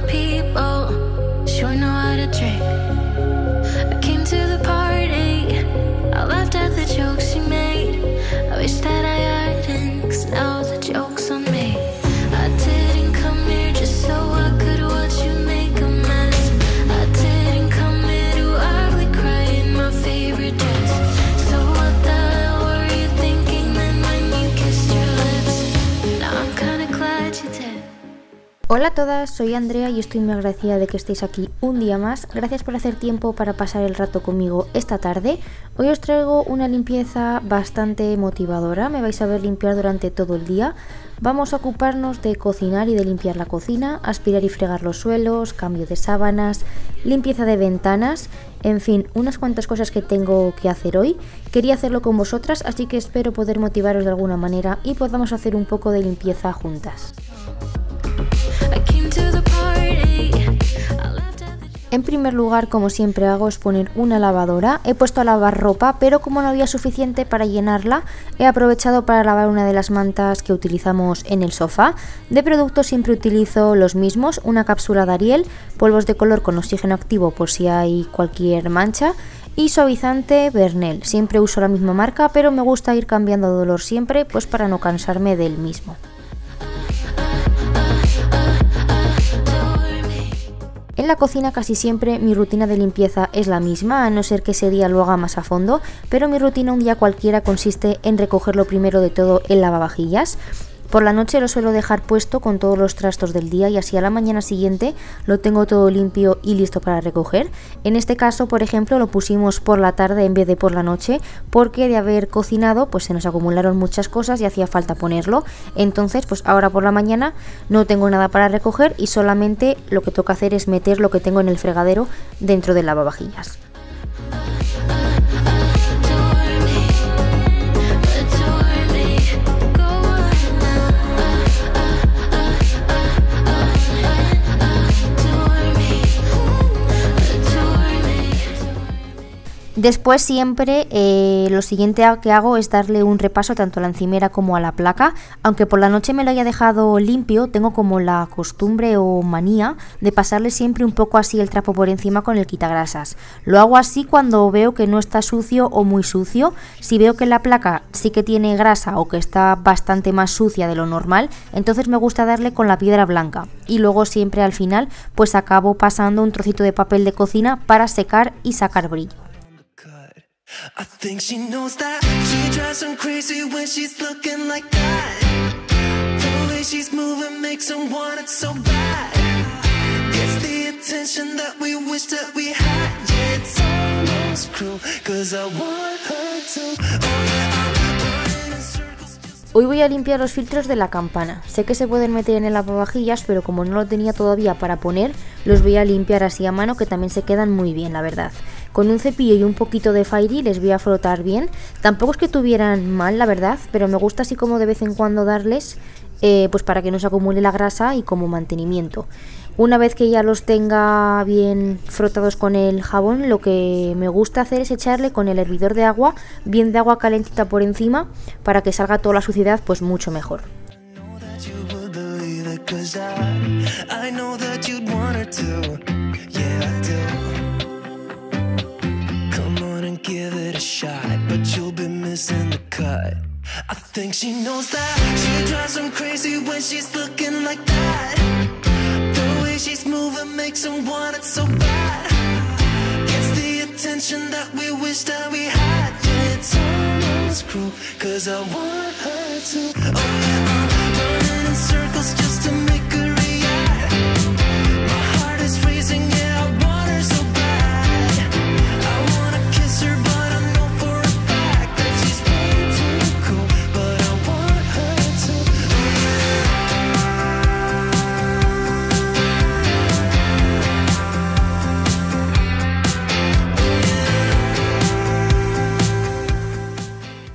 people sure know how to trick. I came to the party, I laughed at the jokes you made. I wish that I hadn't, 'cause now the joke's on me. I didn't come here just so I could watch you make a mess. I didn't come here to ugly cry in my favorite dress. So what the hell were you thinking then when you kissed your lips? Now I'm kinda glad you did. Hola a todas, soy Andrea y estoy muy agradecida de que estéis aquí un día más. Gracias por hacer tiempo para pasar el rato conmigo esta tarde. Hoy os traigo una limpieza bastante motivadora, me vais a ver limpiar durante todo el día. Vamos a ocuparnos de cocinar y de limpiar la cocina, aspirar y fregar los suelos, cambio de sábanas, limpieza de ventanas, en fin, unas cuantas cosas que tengo que hacer hoy. Quería hacerlo con vosotras, así que espero poder motivaros de alguna manera y podamos hacer un poco de limpieza juntas. En primer lugar, como siempre hago, es poner una lavadora. He puesto a lavar ropa, pero como no había suficiente para llenarla, he aprovechado para lavar una de las mantas que utilizamos en el sofá. De productos siempre utilizo los mismos, una cápsula de Ariel, polvos de color con oxígeno activo por si hay cualquier mancha, y suavizante Bernel. Siempre uso la misma marca, pero me gusta ir cambiando de olor siempre, pues para no cansarme del mismo. En la cocina casi siempre mi rutina de limpieza es la misma, a no ser que ese día lo haga más a fondo, pero mi rutina un día cualquiera consiste en recoger lo primero de todo el lavavajillas. Por la noche lo suelo dejar puesto con todos los trastos del día y así a la mañana siguiente lo tengo todo limpio y listo para recoger. En este caso, por ejemplo, lo pusimos por la tarde en vez de por la noche porque de haber cocinado pues se nos acumularon muchas cosas y hacía falta ponerlo. Entonces pues ahora por la mañana no tengo nada para recoger y solamente lo que toca hacer es meter lo que tengo en el fregadero dentro del lavavajillas. Después siempre lo siguiente que hago es darle un repaso tanto a la encimera como a la placa. Aunque por la noche me lo haya dejado limpio, tengo como la costumbre o manía de pasarle siempre un poco así el trapo por encima con el quitagrasas. Lo hago así cuando veo que no está sucio o muy sucio. Si veo que la placa sí que tiene grasa o que está bastante más sucia de lo normal, entonces me gusta darle con la piedra blanca. Y luego siempre al final pues acabo pasando un trocito de papel de cocina para secar y sacar brillo. I think she knows that she drives him crazy when she's looking like that. The way she's moving makes him want it so bad. Gets the attention that we wish that we had. Yeah, it's almost cruel, 'cause I want her to. Oh yeah, I'm running in circles. Hoy voy a limpiar los filtros de la campana. Sé que se pueden meter en el lavavajillas, pero como no lo tenía todavía para poner, los voy a limpiar así a mano, que también se quedan muy bien, la verdad. Con un cepillo y un poquito de Fairy les voy a frotar bien. Tampoco es que tuvieran mal, la verdad, pero me gusta así como de vez en cuando darles, pues para que no se acumule la grasa y como mantenimiento. Una vez que ya los tenga bien frotados con el jabón, lo que me gusta hacer es echarle con el hervidor de agua, bien de agua calentita por encima, para que salga toda la suciedad pues mucho mejor. Give it a shot, but you'll be missing the cut. I think she knows that she drives him crazy when she's looking like that. The way she's moving makes him want it so bad. Gets the attention that we wish that we had. Yeah, it's almost cruel, 'cause I want her to. Oh yeah, I'm running in circles just to make her react. My heart is racing, yeah, I want her so bad. I wanna kiss her, but I know for a fact that she's way too cool. But I want her to.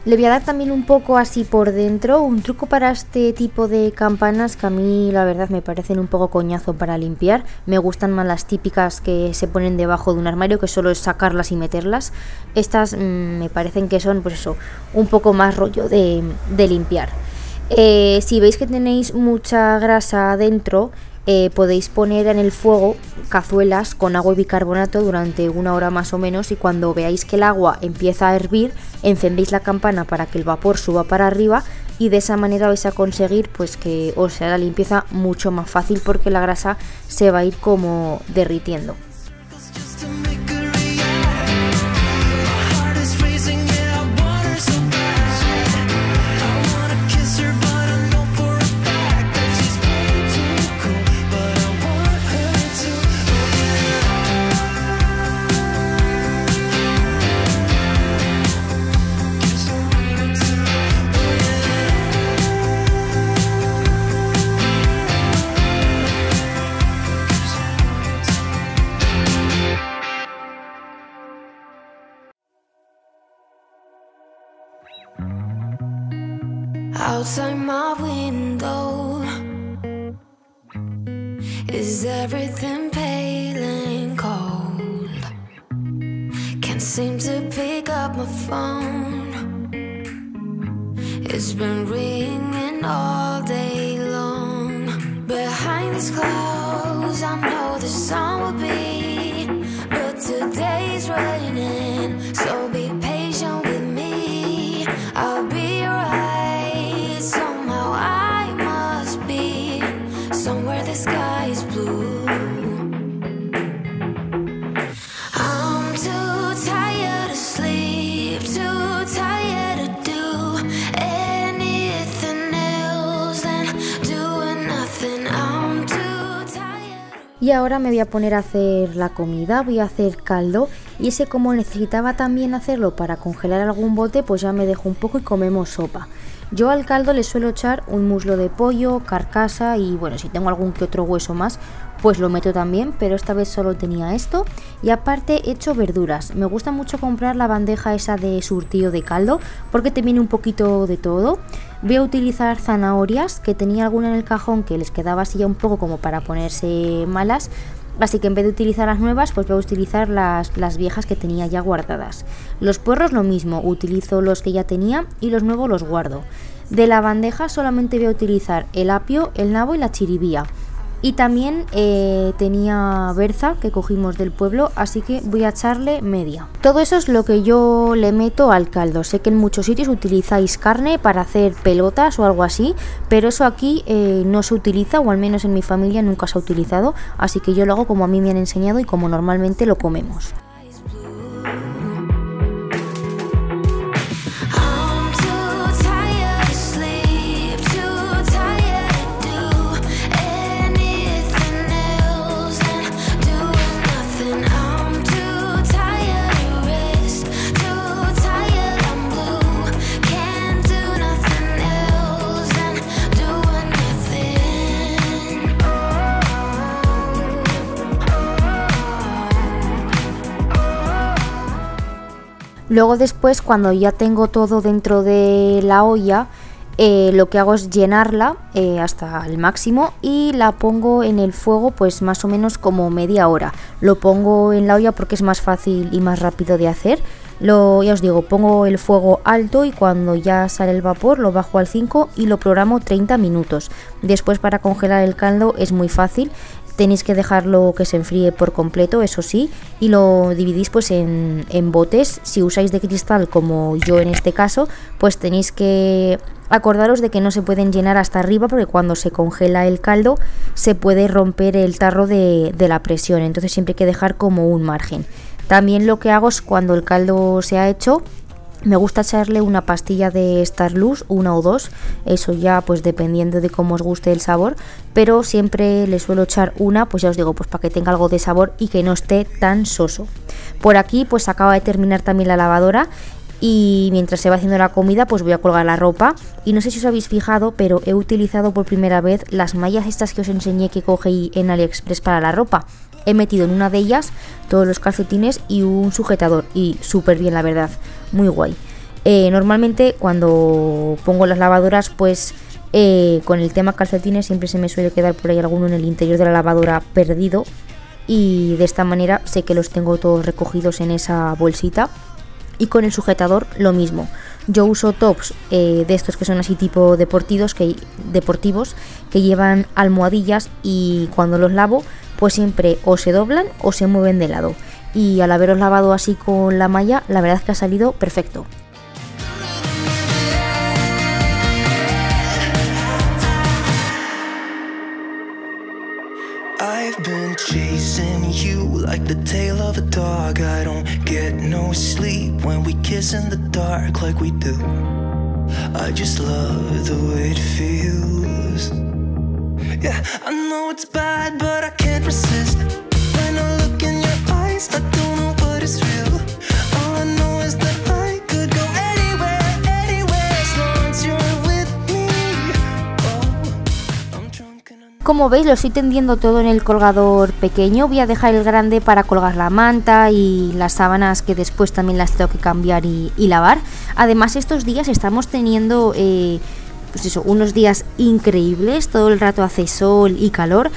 Le voy a dar también un poco así por dentro, un truco para este tipo de campanas que a mí la verdad me parecen un poco coñazo para limpiar. Me gustan más las típicas que se ponen debajo de un armario, que solo es sacarlas y meterlas. Estas me parecen que son pues eso, un poco más rollo de limpiar. Si veis que tenéis mucha grasa dentro, podéis poner en el fuego cazuelas con agua y bicarbonato durante 1 hora más o menos, y cuando veáis que el agua empieza a hervir, encendéis la campana para que el vapor suba para arriba, y de esa manera vais a conseguir pues que os sea la limpieza mucho más fácil, porque la grasa se va a ir como derritiendo. Outside my window, is everything pale and cold? Can't seem to pick up my phone. It's been ringing all day long. Behind these clouds, I know the sun will be, but today's raining, so be patient with me. I'll be right. Somewhere the sky is blue. I'm too tired to sleep, too tired to do anything else than doing nothing. I'm too tired. Y ahora me voy a poner a hacer la comida, voy a hacer caldo, y ese, como necesitaba también hacerlo para congelar algún bote, pues ya me dejo un poco y comemos sopa. Yo al caldo le suelo echar un muslo de pollo, carcasa y bueno, si tengo algún que otro hueso más, pues lo meto también, pero esta vez solo tenía esto. Y aparte he hecho verduras. Me gusta mucho comprar la bandeja esa de surtido de caldo porque te viene un poquito de todo. Voy a utilizar zanahorias, que tenía alguna en el cajón que les quedaba así ya un poco como para ponerse malas. Así que en vez de utilizar las nuevas, pues voy a utilizar las viejas que tenía ya guardadas. Los puerros lo mismo, utilizo los que ya tenía y los nuevos los guardo. De la bandeja solamente voy a utilizar el apio, el nabo y la chiribía. Y también tenía berza que cogimos del pueblo, así que voy a echarle media. Todo eso es lo que yo le meto al caldo. Sé que en muchos sitios utilizáis carne para hacer pelotas o algo así, pero eso aquí no se utiliza, o al menos en mi familia nunca se ha utilizado, así que yo lo hago como a mí me han enseñado y como normalmente lo comemos. Luego después, cuando ya tengo todo dentro de la olla, lo que hago es llenarla hasta el máximo y la pongo en el fuego pues más o menos como media hora. Lo pongo en la olla porque es más fácil y más rápido de hacer. Ya os digo, pongo el fuego alto y cuando ya sale el vapor lo bajo al 5 y lo programo 30 minutos. Después, para congelar el caldo es muy fácil. Tenéis que dejarlo que se enfríe por completo, eso sí, y lo dividís pues en botes. Si usáis de cristal como yo en este caso, pues tenéis que acordaros de que no se pueden llenar hasta arriba, porque cuando se congela el caldo se puede romper el tarro de la presión, entonces siempre hay que dejar como un margen. También lo que hago es, cuando el caldo se ha hecho, me gusta echarle una pastilla de Starlux, 1 o 2, eso ya pues dependiendo de cómo os guste el sabor, pero siempre le suelo echar una, pues ya os digo, pues para que tenga algo de sabor y que no esté tan soso. Por aquí pues acaba de terminar también la lavadora y mientras se va haciendo la comida pues voy a colgar la ropa. Y no sé si os habéis fijado, pero he utilizado por primera vez las mallas estas que os enseñé que cogí en AliExpress para la ropa. He metido en una de ellas todos los calcetines y un sujetador y súper bien, la verdad, muy guay. Normalmente cuando pongo las lavadoras pues con el tema calcetines siempre se me suele quedar por ahí alguno en el interior de la lavadora perdido, y de esta manera sé que los tengo todos recogidos en esa bolsita. Y con el sujetador lo mismo, Yo uso tops de estos que son así tipo deportivos que llevan almohadillas, y cuando los lavo pues siempre o se doblan o se mueven de lado, y al haberos lavado así con la malla, la verdad es que ha salido perfecto. I've been chasing you like the tail of a dog. I don't get no sleep when we kiss in the dark like we do. I just love the way it feels. Yeah, I know it's bad, but I can't resist. When I look in your eyes, I don't know what is real. All I know is that I could go anywhere as long as you're with me. Oh, I'm drunk and I'm... Como veis, lo estoy tendiendo todo en el colgador pequeño. Voy a dejar el grande para colgar la manta y las sábanas, que después también las tengo que cambiar y lavar. Además, estos días estamos teniendo pues eso, unos días increíbles. Todo el rato hace sol y calor,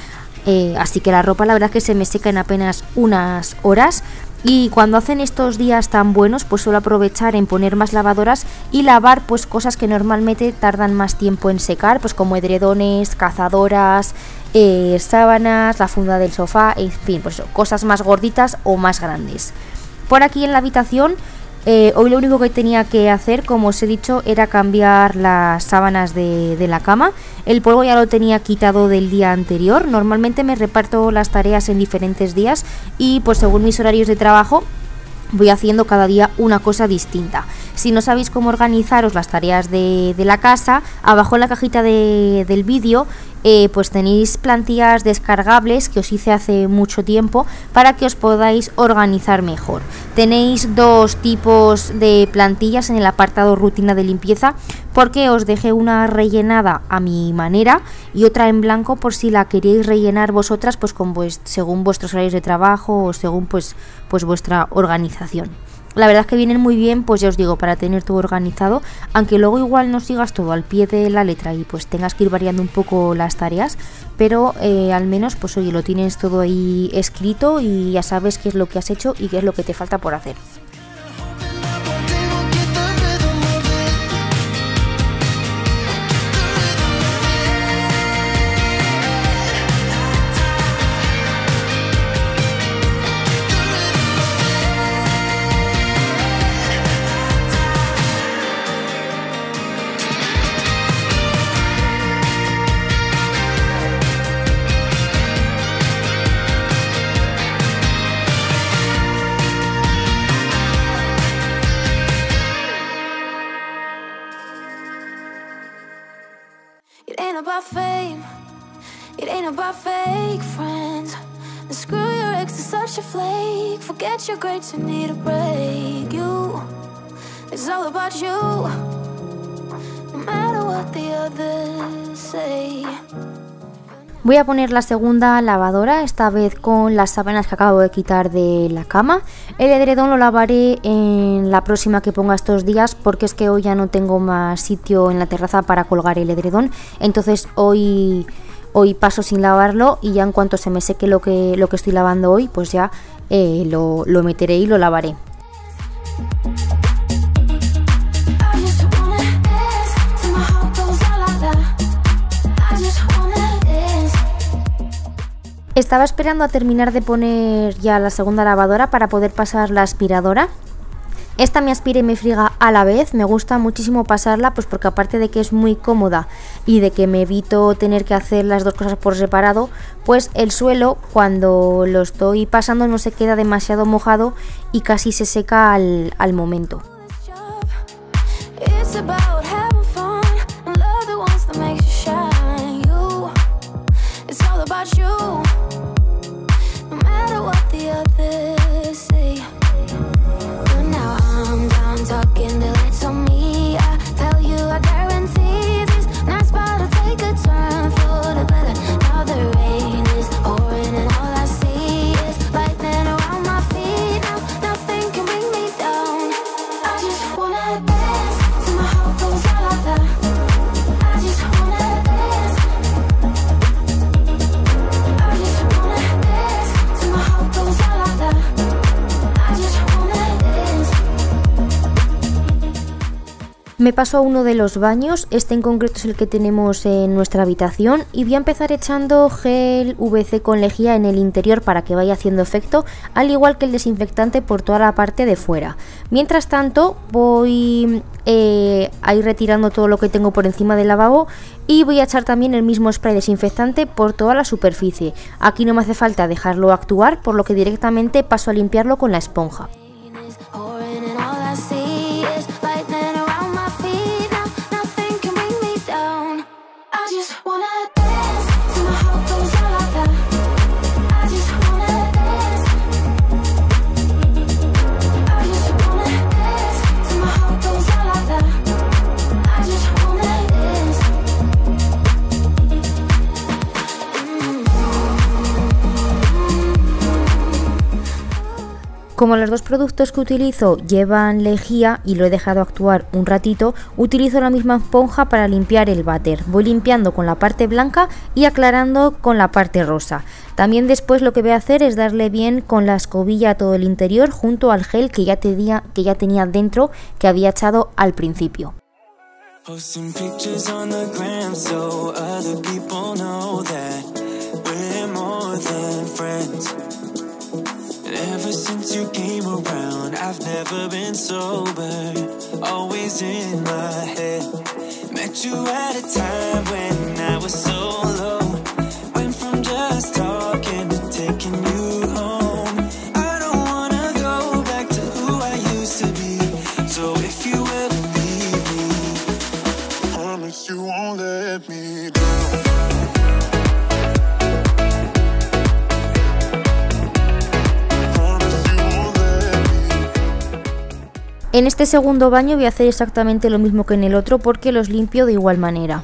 así que la ropa la verdad es que se me seca en apenas unas horas. Y cuando hacen estos días tan buenos, pues suelo aprovechar en poner más lavadoras y lavar pues cosas que normalmente tardan más tiempo en secar, pues como edredones, cazadoras, sábanas, la funda del sofá, en fin, pues cosas más gorditas o más grandes. Por aquí en la habitación, hoy lo único que tenía que hacer, como os he dicho, era cambiar las sábanas de la cama. El polvo ya lo tenía quitado del día anterior. Normalmente me reparto las tareas en diferentes días y pues según mis horarios de trabajo voy haciendo cada día una cosa distinta. Si no sabéis cómo organizaros las tareas de la casa, abajo en la cajita del vídeo pues tenéis plantillas descargables que os hice hace mucho tiempo para que os podáis organizar mejor. Tenéis dos tipos de plantillas en el apartado rutina de limpieza, porque os dejé una rellenada a mi manera y otra en blanco por si la queréis rellenar vosotras pues según vuestros horarios de trabajo o según pues vuestra organización. La verdad es que vienen muy bien, pues ya os digo, para tener todo organizado, aunque luego igual no sigas todo al pie de la letra y pues tengas que ir variando un poco las tareas, pero al menos pues oye, lo tienes todo ahí escrito y ya sabes qué es lo que has hecho y qué es lo que te falta por hacer. It ain't about fame, it ain't about fake friends. And screw your ex, is such a flake. Forget your grades, you need a break. You, it's all about you, no matter what the others say. Voy a poner la segunda lavadora, esta vez con las sábanas que acabo de quitar de la cama. El edredón lo lavaré en la próxima que ponga estos días, porque es que hoy ya no tengo más sitio en la terraza para colgar el edredón. Entonces hoy paso sin lavarlo y ya en cuanto se me seque lo que estoy lavando hoy, pues ya lo meteré y lo lavaré. Estaba esperando a terminar de poner ya la segunda lavadora para poder pasar la aspiradora. Esta me aspira y me friega a la vez. Me gusta muchísimo pasarla, pues porque aparte de que es muy cómoda y de que me evito tener que hacer las dos cosas por separado, pues el suelo cuando lo estoy pasando no se queda demasiado mojado y casi se seca al momento. Me paso a uno de los baños, este en concreto es el que tenemos en nuestra habitación, y voy a empezar echando gel VC con lejía en el interior para que vaya haciendo efecto, al igual que el desinfectante por toda la parte de fuera. Mientras tanto voy a ir retirando todo lo que tengo por encima del lavabo y voy a echar también el mismo spray desinfectante por toda la superficie. Aquí no me hace falta dejarlo actuar, por lo que directamente paso a limpiarlo con la esponja. Como los dos productos que utilizo llevan lejía y lo he dejado actuar un ratito, utilizo la misma esponja para limpiar el váter. Voy limpiando con la parte blanca y aclarando con la parte rosa. También después lo que voy a hacer es darle bien con la escobilla a todo el interior junto al gel que ya tenía dentro, que había echado al principio. Posting pictures on the gram so other people know that we're more than friends. Ever since you came around, I've never been sober, always in my head. Met you at a time when I was so low, went from just talking to taking you home. I don't wanna go back to who I used to be, so if you ever leave me, promise you won't let me down. En este segundo baño voy a hacer exactamente lo mismo que en el otro porque los limpio de igual manera.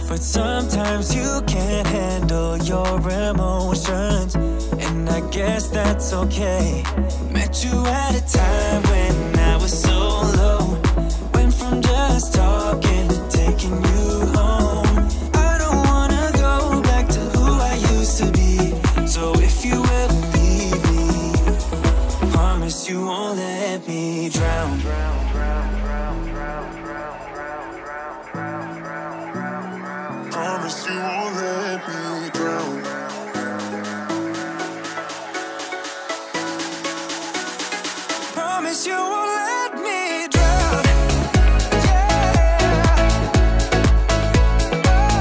But sometimes you can't handle your emotions, and I guess that's okay. Met you at a time when I was so low, went from just talking to taking you home. I don't wanna go back to who I used to be, so if you ever leave me, promise you won't let me drown. Promise you won't let me drown. Promise you won't let me drown. Yeah.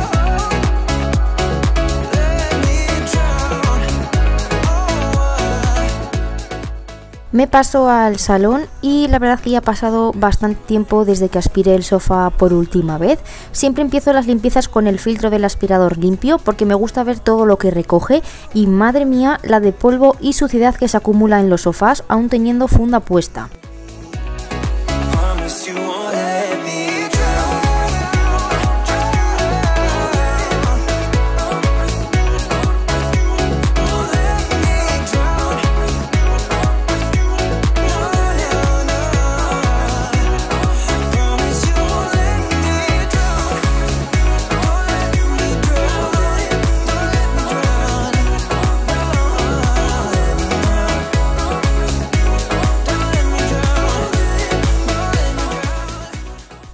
Oh, let me drown. Me paso al salón y la verdad que ya ha pasado bastante tiempo desde que aspiré el sofá por última vez. Siempre empiezo las limpiezas con el filtro del aspirador limpio porque me gusta ver todo lo que recoge y madre mía la de polvo y suciedad que se acumula en los sofás aún teniendo funda puesta.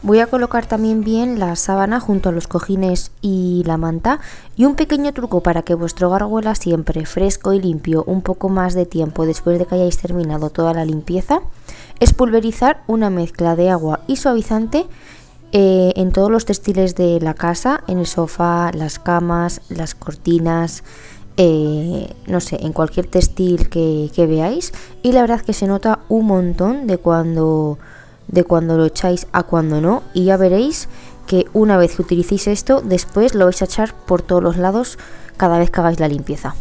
Voy a colocar también bien la sábana junto a los cojines y la manta, y un pequeño truco para que vuestro hogar huela siempre fresco y limpio un poco más de tiempo después de que hayáis terminado toda la limpieza es pulverizar una mezcla de agua y suavizante en todos los textiles de la casa, en el sofá, las camas, las cortinas, no sé, en cualquier textil que veáis, y la verdad que se nota un montón de cuando lo echáis a cuando no, y ya veréis que una vez que utilicéis esto, después lo vais a echar por todos los lados cada vez que hagáis la limpieza.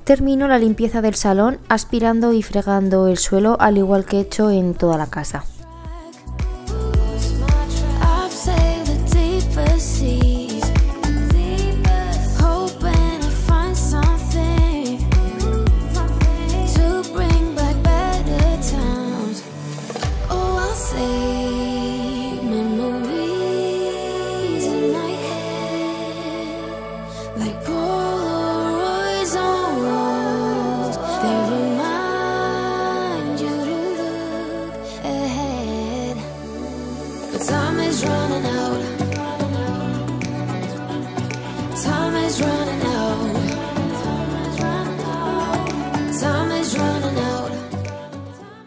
Termino la limpieza del salón aspirando y fregando el suelo, al igual que he hecho en toda la casa.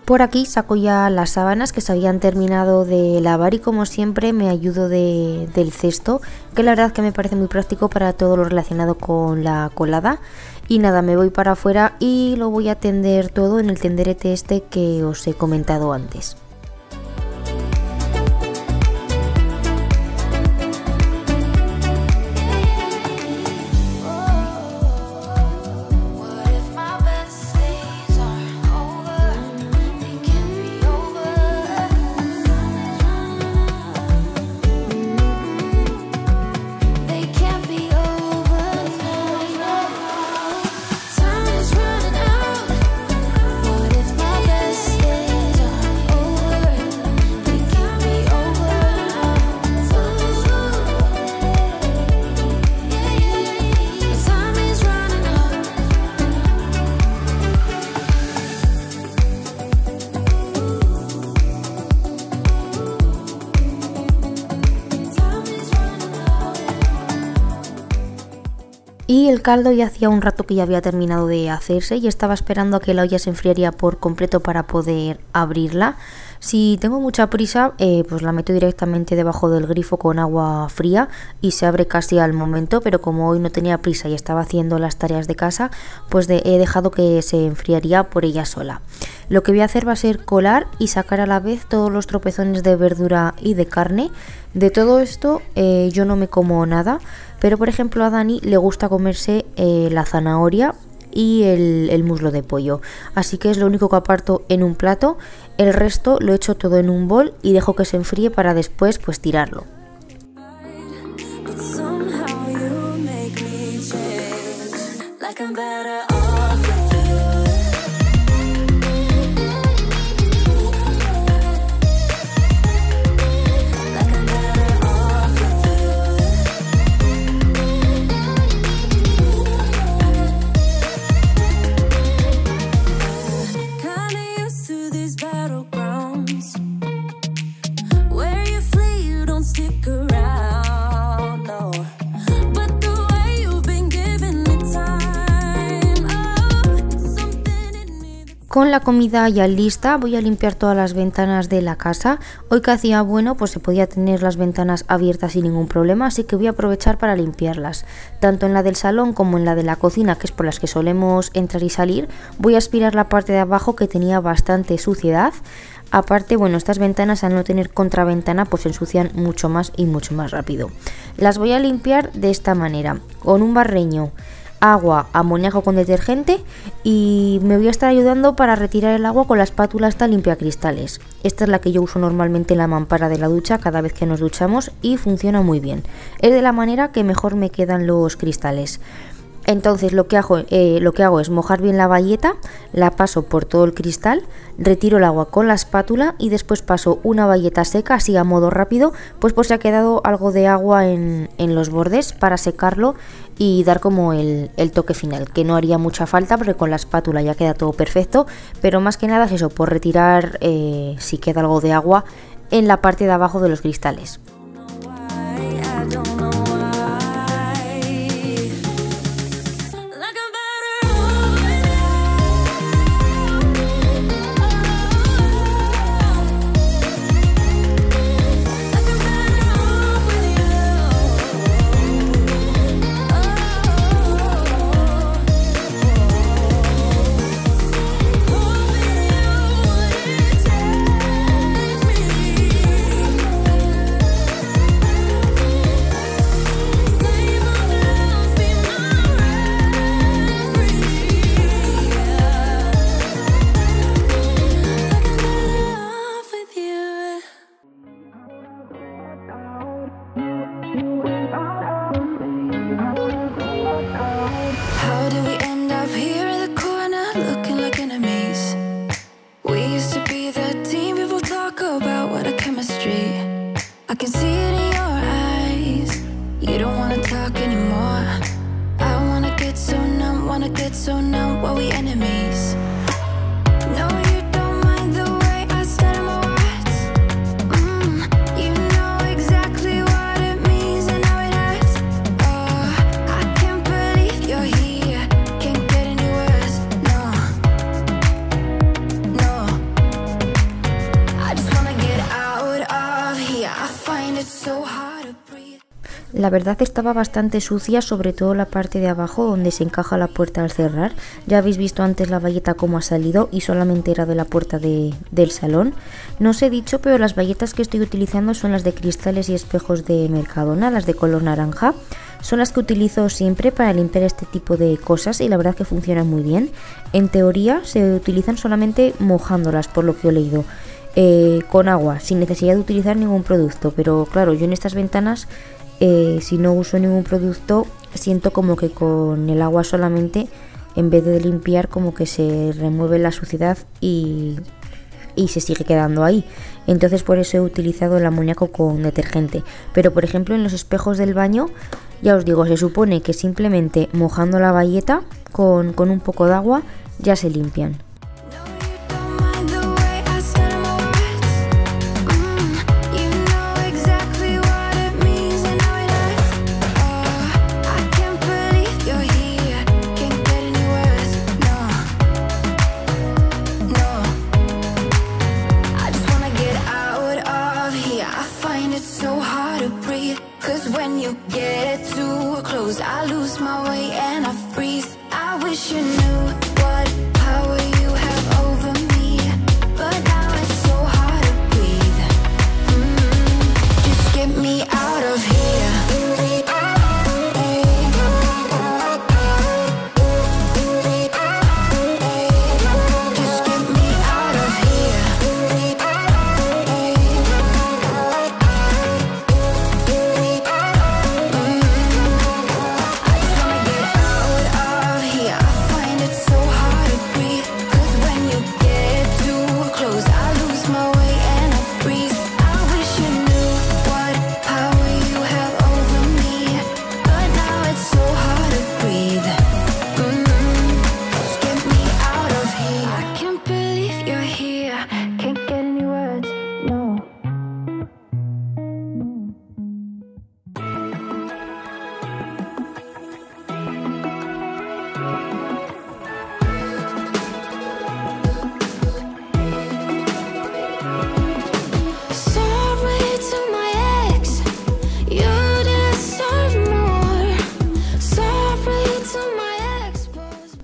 Por aquí saco ya las sábanas que se habían terminado de lavar y como siempre me ayudo del cesto, que la verdad que me parece muy práctico para todo lo relacionado con la colada. Y nada, me voy para afuera y lo voy a tender todo en el tenderete este que os he comentado antes. Y el caldo ya hacía un rato que ya había terminado de hacerse y estaba esperando a que la olla se enfriaría por completo para poder abrirla. Si tengo mucha prisa, pues la meto directamente debajo del grifo con agua fría y se abre casi al momento, pero como hoy no tenía prisa y estaba haciendo las tareas de casa, pues he dejado que se enfriaría por ella sola. Lo que voy a hacer va a ser colar y sacar a la vez todos los tropezones de verdura y de carne. De todo esto yo no me como nada, pero por ejemplo a Dani le gusta comerse la zanahoria y el muslo de pollo, así que es lo único que aparto en un plato. El resto lo echo todo en un bol y dejo que se enfríe para después pues tirarlo. Con la comida ya lista voy a limpiar todas las ventanas de la casa. Hoy que hacía bueno, pues se podía tener las ventanas abiertas sin ningún problema, así que voy a aprovechar para limpiarlas. Tanto en la del salón como en la de la cocina, que es por las que solemos entrar y salir, voy a aspirar la parte de abajo que tenía bastante suciedad. Aparte, bueno, estas ventanas al no tener contraventana pues se ensucian mucho más y mucho más rápido. Las voy a limpiar de esta manera, con un barreño, agua, amoníaco con detergente, y me voy a estar ayudando para retirar el agua con la espátula esta limpiacristales. Esta es la que yo uso normalmente en la mampara de la ducha cada vez que nos duchamos y funciona muy bien. Es de la manera que mejor me quedan los cristales. Entonces lo que hago es mojar bien la bayeta, la paso por todo el cristal, retiro el agua con la espátula y después paso una bayeta seca, así a modo rápido, pues por si ha quedado algo de agua en los bordes, para secarlo y dar como el toque final, que no haría mucha falta porque con la espátula ya queda todo perfecto, pero más que nada es eso, por retirar si queda algo de agua en la parte de abajo de los cristales. get so numb, were we enemies? No, you don't mind the way I stutter my words. You know exactly what it means and how it hurts. Oh, I can't believe you're here. Can't get any worse. No, no. I just wanna get out of here. I find it so hard to breathe. La verdad estaba bastante sucia, sobre todo la parte de abajo donde se encaja la puerta al cerrar. Ya habéis visto antes la bayeta cómo ha salido y solamente era de la puerta del salón. No os he dicho, pero las bayetas que estoy utilizando son las de cristales y espejos de Mercadona, las de color naranja. Son las que utilizo siempre para limpiar este tipo de cosas y la verdad que funcionan muy bien. En teoría se utilizan solamente mojándolas, por lo que he leído. Con agua, sin necesidad de utilizar ningún producto, pero claro, yo en estas ventanas si no uso ningún producto siento como que con el agua solamente, en vez de limpiar, como que se remueve la suciedad y se sigue quedando ahí. Entonces por eso he utilizado el amoníaco con detergente. Pero por ejemplo en los espejos del baño, ya os digo, se supone que simplemente mojando la bayeta con un poco de agua ya se limpian. I lose my way and I freeze. I wish you knew what power you have over me, but now it's so hard to breathe. Just get me out of here. Just get me out of here.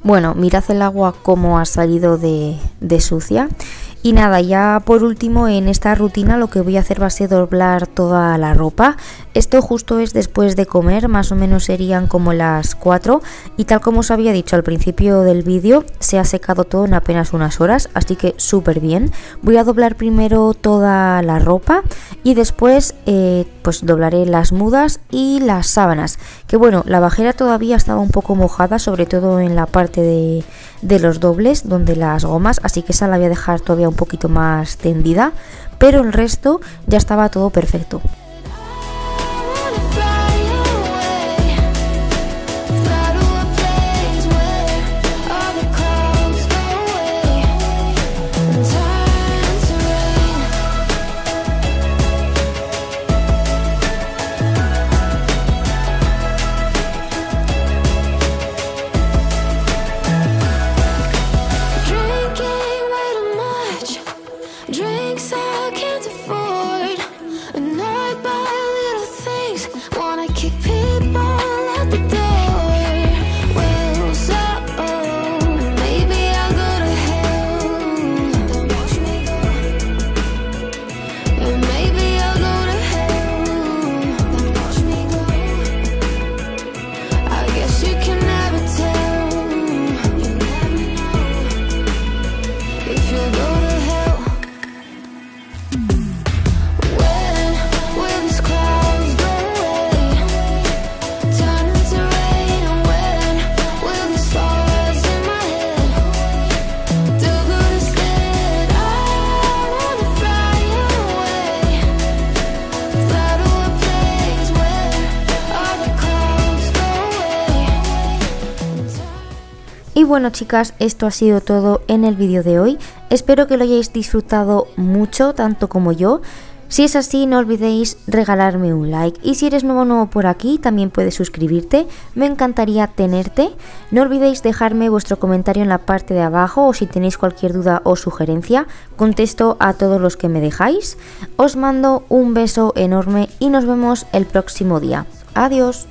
Bueno, mirad el agua cómo ha salido de sucia. Y nada, ya por último en esta rutina lo que voy a hacer va a ser doblar toda la ropa. Esto justo es después de comer, más o menos serían como las 4. Y tal como os había dicho al principio del vídeo, se ha secado todo en apenas unas horas, así que súper bien. Voy a doblar primero toda la ropa y después pues doblaré las mudas y las sábanas. Que bueno, la bajera todavía estaba un poco mojada, sobre todo en la parte de los dobles, donde las gomas, así que esa la voy a dejar todavía un poquito más tendida, pero el resto ya estaba todo perfecto. Drinks I can't afford, a night Y bueno chicas, esto ha sido todo en el vídeo de hoy. Espero que lo hayáis disfrutado mucho, tanto como yo. Si es así, no olvidéis regalarme un like, y si eres nuevo por aquí, también puedes suscribirte, me encantaría tenerte. No olvidéis dejarme vuestro comentario en la parte de abajo, o si tenéis cualquier duda o sugerencia, contesto a todos los que me dejáis. Os mando un beso enorme y nos vemos el próximo día. Adiós.